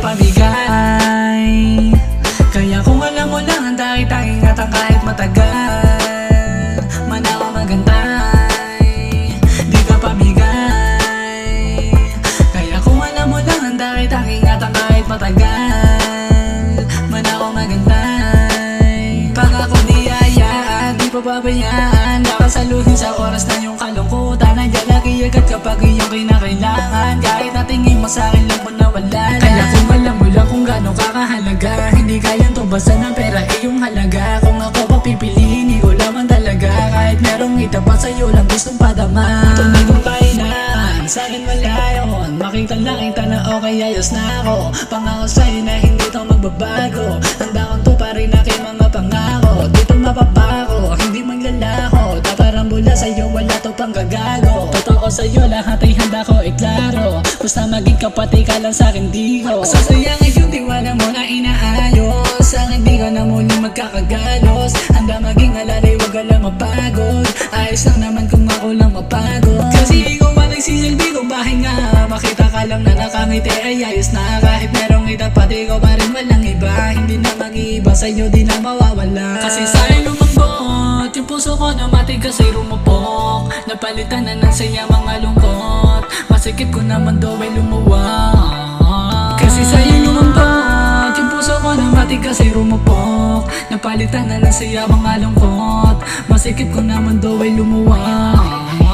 pamigay. Kaya kung alam mo lang, handa kita ingatan kahit matagal. Manawa magantay, di ka pamigay. Kaya kung alam mo lang, handa kita ingatan kahit matagal. Manawa magantay. Pangako niyayaan, di pababayaan. Nakasaluhin sa oras na yung kalungkutan. Nandiyan lagi agad kapag iyong kinakailangan. Kahit na tingin mo sa'kin lang mo nawala na. Kaya kung alam mo lang kung gano'ng kakahalaga, hindi kayang tubasan ng pera iyong halaga. Kung ako papipiliin, di ko laman talaga. Kahit merong itapat sa'yo lang gustong padama. Tunay kong kainan, sa'kin wala yun. Makita lang kita na okay, ayos na ako. Pangako sa'yo na hindi to magbabago. Handa kong tuparin aking mga pangako. Dito mapapago, hindi maglalako. Tatarambula sa'yo, wala to pang gagago. Totoo sa'yo, lahat ay handa ko iklaro. Basta maging kapatid ka lang sa'kin, di ko sasayangin yung tiwala mo na inaayos. Sa'kin di ka na muli magkakagalos. Handa maging alalay, wag ka lang mapagod. Ayos lang naman kung ako lang mapagod. Kasi ikaw ang nagsisilbi kong pahinga. Makita ka lang na nakangiti ay ayos na. Kahit merong itapat, ikaw pa rin walang iba. Hindi na mag-iiba sa'yo, di na mawawala. Kasi sa'yo lumambot yung puso ko na matigas ay rumupok. Napalitan na ng saya mga lungkot. Masikip ko naman daw ay lumuwag. Kasi sa'yo lumambot yung puso ko na matigas ay rumupok. Napalitan na ng saya mga lungkot. Masikip ko naman daw ay lumuwag.